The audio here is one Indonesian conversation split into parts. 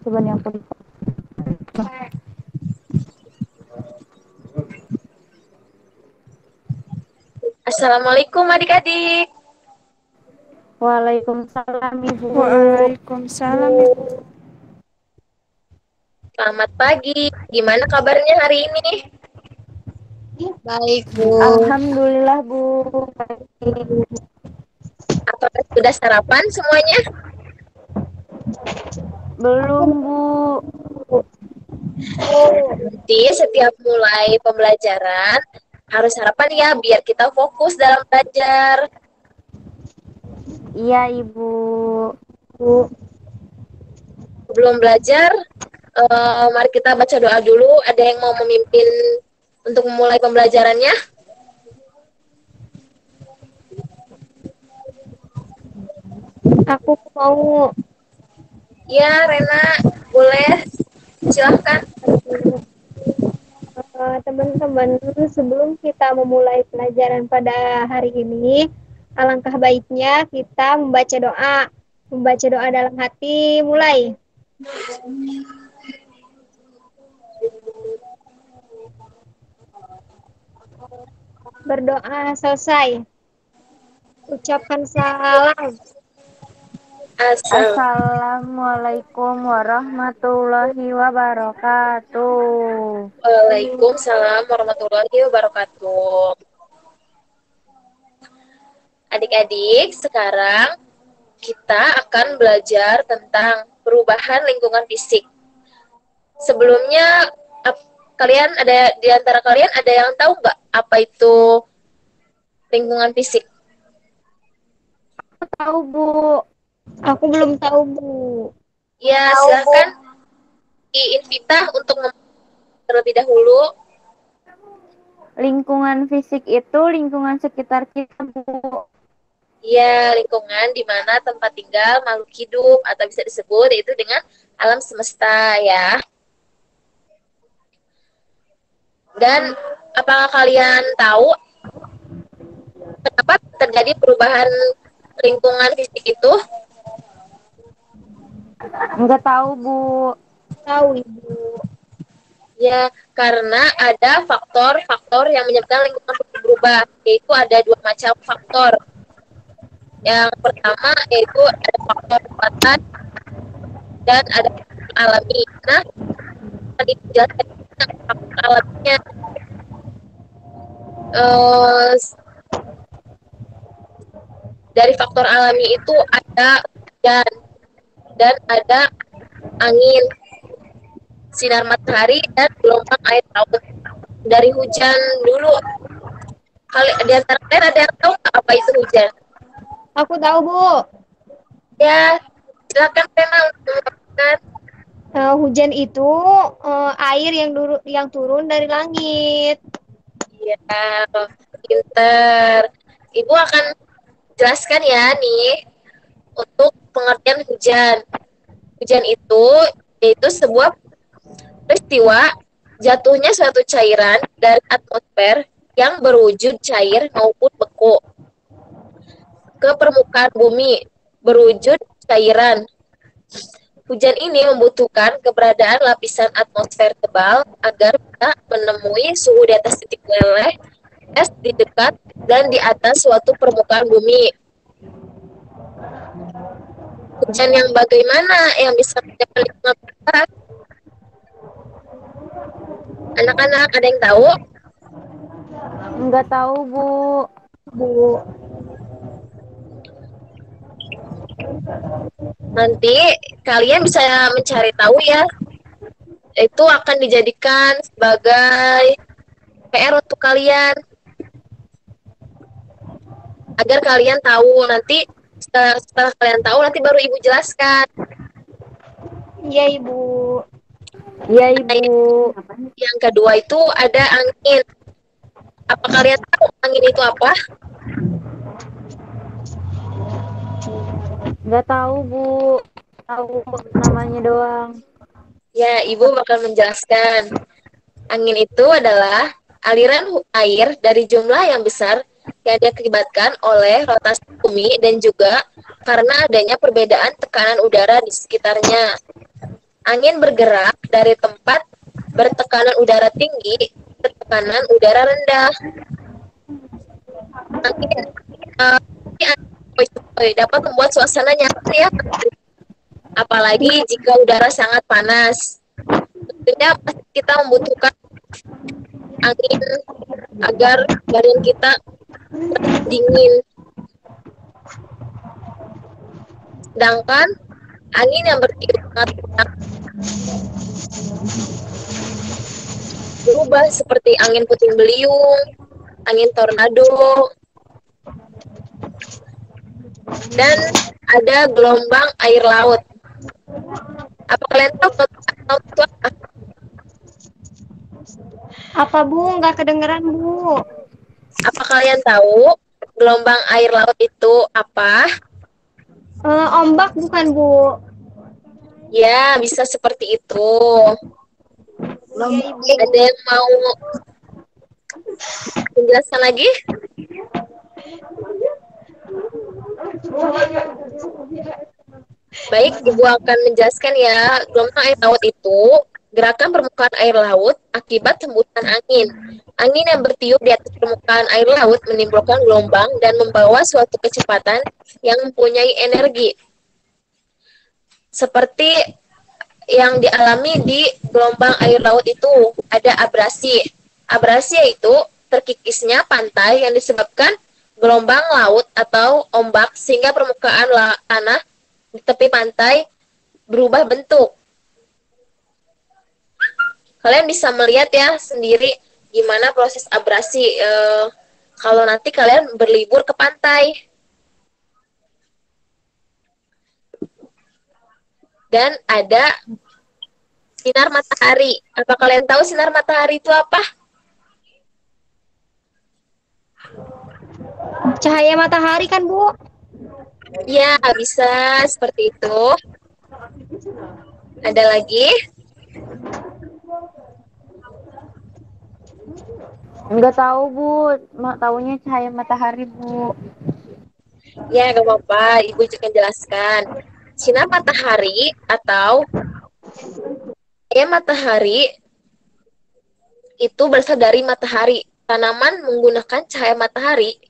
Coba nih aku di. Assalamualaikum adik-adik. Waalaikumsalam Ibu. Waalaikumsalam Ibu. Selamat pagi. Gimana kabarnya hari ini? Baik, Bu. Alhamdulillah Bu. Baik. Apakah sudah sarapan semuanya? Belum Bu. Nanti setiap mulai pembelajaran harus sarapan ya biar kita fokus dalam belajar. Iya Ibu. Sebelum belajar, mari kita baca doa dulu. Ada yang mau memimpin untuk memulai pembelajarannya? Aku mau Ya, Rena, boleh. Silahkan. teman-teman, sebelum kita memulai pelajaran pada hari ini, alangkah baiknya kita membaca doa. Membaca doa dalam hati, mulai. Berdoa selesai. Ucapkan salam. Assalamualaikum Assalamualaikum warahmatullahi wabarakatuh. warahmatullahi wabarakatuh. Adik-adik, sekarang kita akan belajar tentang perubahan lingkungan fisik. Sebelumnya, kalian ada di antara kalian ada yang tahu nggak apa itu lingkungan fisik? Aku tahu Bu. Aku belum tahu, Bu. Ya, silahkan diinvita untuk terlebih dahulu. Lingkungan fisik itu lingkungan sekitar kita Bu. Ya, lingkungan di mana tempat tinggal makhluk hidup atau bisa disebut yaitu dengan alam semesta ya. Dan apakah kalian tahu kenapa terjadi perubahan lingkungan fisik itu? Enggak tahu Bu. Tahu, Ibu. Ya, karena ada faktor-faktor yang menyebabkan lingkungan fisik berubah, yaitu ada dua macam faktor. Yang pertama yaitu ada faktor buatan dan ada faktor alami. Nah, tadi dijelaskan faktor alaminya. Eh, dari faktor alami itu ada hujan dan ada angin, sinar matahari dan gelombang air laut. Dari hujan dulu, di antara kalian ada yang tahu nggak apa itu hujan? Aku tahu, Bu. Ya, silakan Rena untuk mengatakan. Hujan itu air yang turun dari langit. Ya, pinter. Ibu akan jelaskan ya nih untuk pengertian hujan. Hujan itu yaitu sebuah peristiwa jatuhnya suatu cairan dari atmosfer yang berwujud cair maupun beku ke permukaan bumi berwujud cairan. Hujan ini membutuhkan keberadaan lapisan atmosfer tebal agar bisa menemui suhu di atas titik meleleh, es di dekat dan di atas suatu permukaan bumi. Hujan yang bagaimana yang bisa menyebabkan lingkungan berubah? Anak-anak ada yang tahu? Enggak tahu Bu. Bu. Nanti kalian bisa mencari tahu ya. Itu akan dijadikan sebagai PR untuk kalian. Agar kalian tahu nanti setelah kalian tahu nanti baru Ibu jelaskan. Iya, Ibu. Iya Ibu. Yang kedua itu ada angin. Apa kalian tahu angin itu apa? Enggak tahu Bu. Tahu namanya doang. Ya, Ibu bakal menjelaskan. Angin itu adalah aliran air dari jumlah yang besar yang diakibatkan oleh rotasi bumi dan juga karena adanya perbedaan tekanan udara di sekitarnya. Angin bergerak dari tempat bertekanan udara tinggi ke tekanan udara rendah. Angin, uh, dapat membuat suasana nyaman ya, apalagi jika udara sangat panas. Tentunya kita membutuhkan angin agar badan kita dingin. Sedangkan angin yang bertiup sangat kencang berubah seperti angin puting beliung, angin tornado, dan ada gelombang air laut. Apa kalian tahu gelombang air laut itu apa? Apa Bu? Nggak kedengeran Bu. Apa kalian tahu gelombang air laut itu apa? Ombak bukan Bu? Ya, bisa seperti itu. Ada yang mau menjelaskan lagi? Baik, Ibu akan menjelaskan ya. Gelombang air laut itu gerakan permukaan air laut akibat hembusan angin. Angin yang bertiup di atas permukaan air laut menimbulkan gelombang dan membawa suatu kecepatan yang mempunyai energi. Seperti yang dialami di gelombang air laut itu ada abrasi. Abrasi yaitu terkikisnya pantai yang disebabkan gelombang laut atau ombak sehingga permukaan tanah di tepi pantai berubah bentuk. Kalian bisa melihat ya sendiri gimana proses abrasi kalau nanti kalian berlibur ke pantai. Dan ada sinar matahari. Apa kalian tahu sinar matahari itu apa? Cahaya matahari kan Bu? Ya, bisa seperti itu. Ada lagi? Enggak tahu Bu, taunya cahaya matahari Bu. Ya, gak apa-apa. Ibu juga jelaskan. Sinar matahari atau cahaya matahari itu berasal dari matahari. Tanaman menggunakan cahaya matahari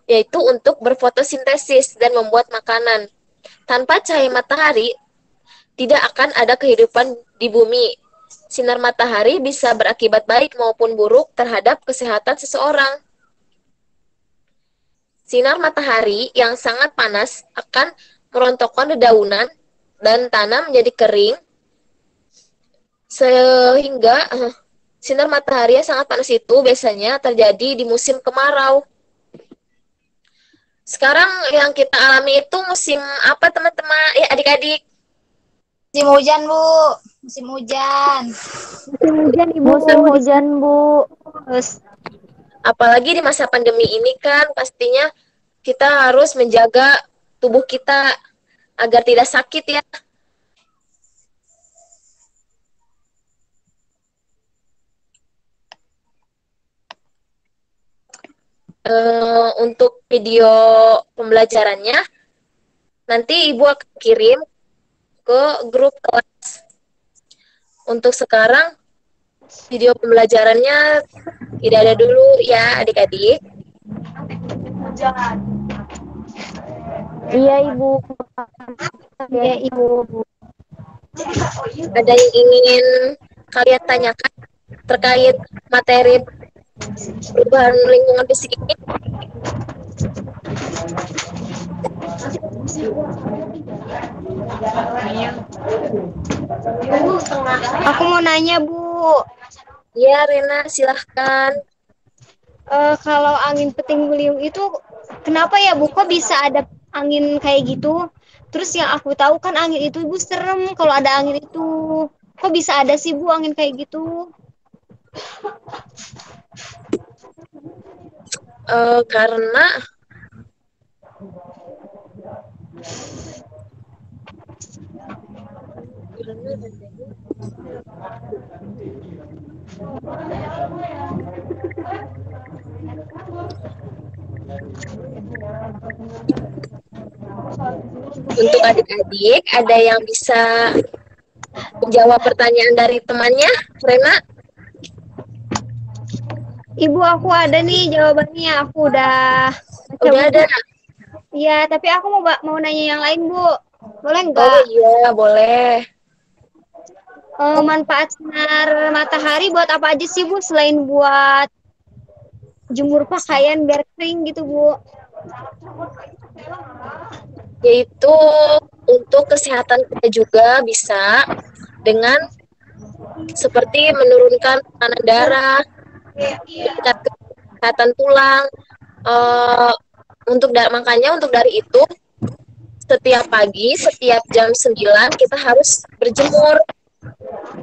yaitu untuk berfotosintesis dan membuat makanan. Tanpa cahaya matahari, tidak akan ada kehidupan di bumi. Sinar matahari bisa berakibat baik maupun buruk terhadap kesehatan seseorang. Sinar matahari yang sangat panas akan merontokkan dedaunan dan tanah menjadi kering, sehingga sinar matahari yang sangat panas itu biasanya terjadi di musim kemarau. Sekarang yang kita alami itu musim apa teman-teman? Ya adik-adik. Musim hujan, Bu. Musim hujan. Musim hujan Ibu. Musim hujan Bu. Terus Apalagi di masa pandemi ini kan pastinya kita harus menjaga tubuh kita agar tidak sakit ya. Untuk video pembelajarannya nanti Ibu akan kirim ke grup kelas. Untuk sekarang video pembelajarannya tidak ada dulu ya adik-adik. Iya Ibu. ya Ibu. Ada yang ingin kalian tanyakan terkait materi perubahan lingkungan fisik ini? Aku mau nanya Bu. Ya Rena, silahkan. Kalau angin puting beliung itu kenapa ya Bu? Kok bisa ada angin kayak gitu? Terus yang aku tahu kan angin itu Bu serem kalau ada angin itu. Kok bisa ada sih Bu angin kayak gitu? Karena untuk adik-adik ada yang bisa jawab pertanyaan dari temannya, Rena. Ibu, aku ada nih jawabannya. Aku udah baca Udah buku. ada. Iya, tapi aku mau nanya yang lain, Bu. Boleh Oh nggak? iya, boleh. Manfaat sinar matahari buat apa aja sih, Bu? Selain buat jemur pakaian biar kering gitu, Bu. Yaitu untuk kesehatan kita juga bisa dengan seperti menurunkan tekanan darah, meningkatkan kesehatan tulang. Eh, makanya untuk dari itu setiap pagi, setiap jam 9 kita harus berjemur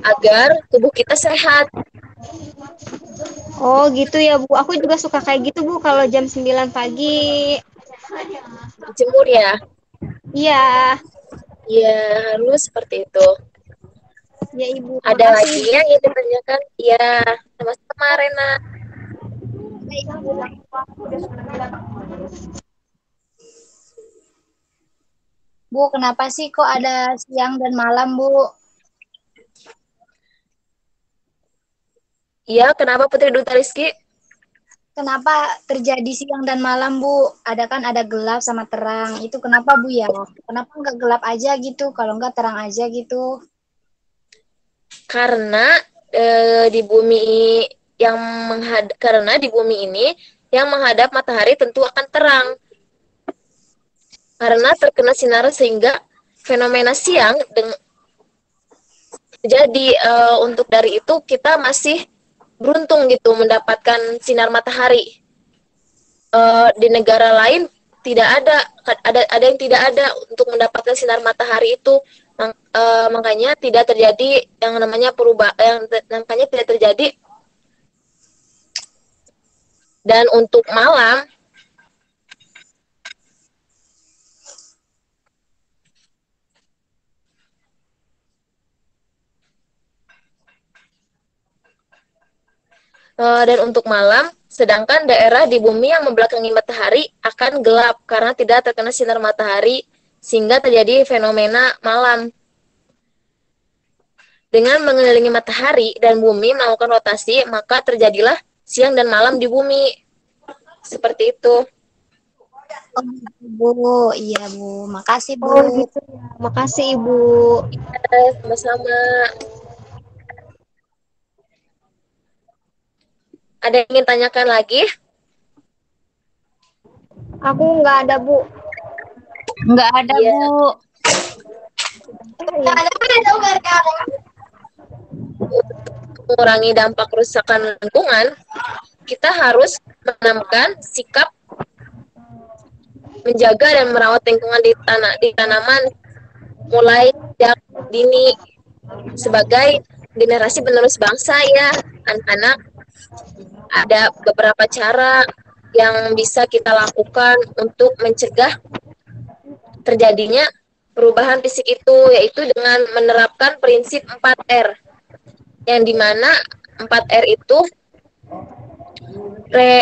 agar tubuh kita sehat. Oh, gitu ya, Bu. Aku juga suka kayak gitu, Bu, kalau jam 9 pagi. Berjemur ya. Iya. Ya, harus seperti itu. Ya, Ibu. Ada Makasih, lagi Ibu. yang ingin ditanyakan? Iya, sama-sama Rena. Bu, kenapa sih kok ada siang dan malam, Bu? Iya, kenapa Putri Duta Rizky? Kenapa terjadi siang dan malam, Bu? Ada gelap sama terang. Itu kenapa, Bu ya? Kenapa nggak gelap aja gitu? Kalau nggak terang aja gitu? Karena di bumi karena di bumi ini yang menghadap matahari tentu akan terang. Karena terkena sinar sehingga fenomena siang jadi untuk dari itu kita masih beruntung gitu mendapatkan sinar matahari. Di negara lain tidak ada yang tidak ada untuk mendapatkan sinar matahari itu. Makanya tidak terjadi yang namanya makanya tidak terjadi. Dan untuk malam sedangkan daerah di bumi yang membelakangi matahari akan gelap karena tidak terkena sinar matahari sehingga terjadi fenomena malam. Dengan mengelilingi matahari dan bumi melakukan rotasi, maka terjadilah siang dan malam di bumi. Seperti itu. Oh, Bu. Iya, Bu. Makasih, Bu. Oh, gitu ya. Makasih, Ibu. Sama-sama. Ada yang ingin tanyakan lagi? Aku nggak ada, Bu. Nggak ada, Iya. Bu. Mengurangi dampak kerusakan lingkungan, kita harus menanamkan sikap menjaga dan merawat lingkungan di tanaman mulai sejak dini sebagai generasi penerus bangsa ya, anak-anak. Ada beberapa cara yang bisa kita lakukan untuk mencegah terjadinya perubahan fisik itu, yaitu dengan menerapkan prinsip 4R, yang dimana 4R itu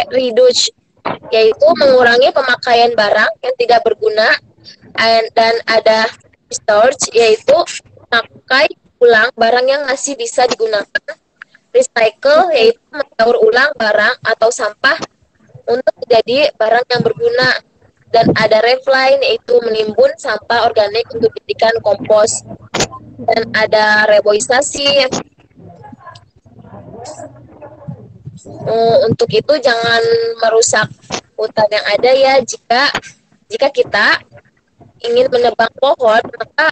reduce, yaitu mengurangi pemakaian barang yang tidak berguna, dan ada storage, yaitu pakai ulang barang yang masih bisa digunakan, recycle, yaitu mendaur ulang barang atau sampah untuk menjadi barang yang berguna, dan ada refine, yaitu menimbun sampah organik untuk dijadikan kompos, dan ada reboisasi. Untuk itu jangan merusak hutan yang ada ya. Jika kita ingin menebang pohon, maka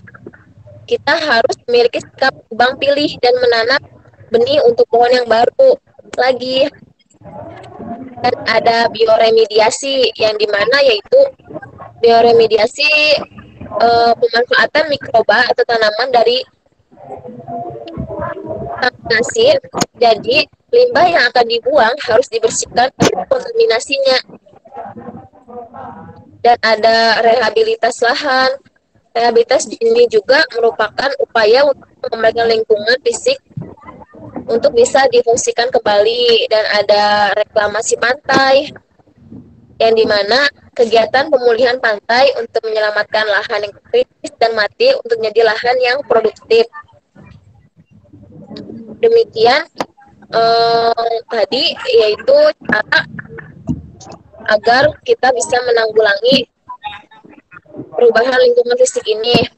kita harus memiliki sikap tebang pilih dan menanam benih untuk pohon yang baru lagi. Dan ada bioremediasi, yang dimana yaitu bioremediasi pemanfaatan mikroba atau tanaman dari kontaminasi. Jadi limbah yang akan dibuang harus dibersihkan dari kontaminasinya. Dan ada rehabilitas lahan. Rehabilitas ini juga merupakan upaya untuk mengembalikan lingkungan fisik untuk bisa difungsikan kembali. Dan ada reklamasi pantai, yang dimana kegiatan pemulihan pantai untuk menyelamatkan lahan yang kritis dan mati untuk menjadi lahan yang produktif. Demikian tadi yaitu cara agar kita bisa menanggulangi perubahan lingkungan fisik ini.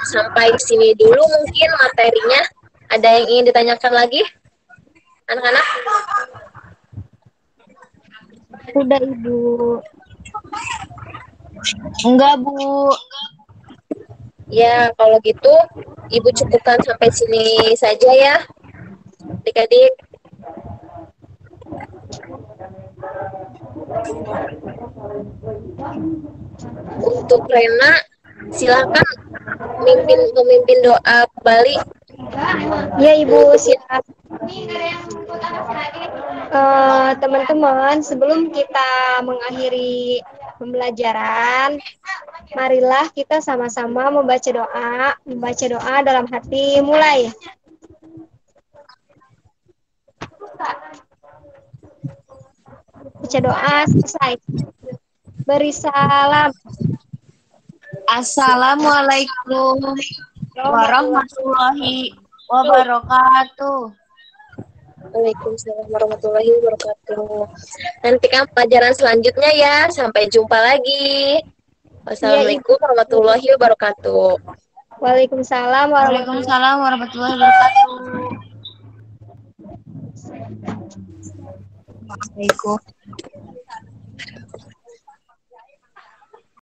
Sampai sini dulu mungkin materinya. Ada yang ingin ditanyakan lagi, anak-anak? Udah Ibu. Enggak, Bu. Ya, kalau gitu Ibu cukupkan sampai sini saja ya, adik-adik. Untuk Rena, silakan memimpin doa kembali. Ya Ibu, siap. Teman-teman, sebelum kita mengakhiri pembelajaran, marilah kita sama-sama membaca doa dalam hati. Mulai. Baca doa selesai. Beri salam. Assalamualaikum warahmatullahi wabarakatuh. Waalaikumsalam warahmatullahi wabarakatuh. Nantikan pelajaran selanjutnya ya. Sampai jumpa lagi. Wassalamualaikum warahmatullahi wabarakatuh. Waalaikumsalam Waalaikumsalam warahmatullahi wabarakatuh. Waalaikumsalam.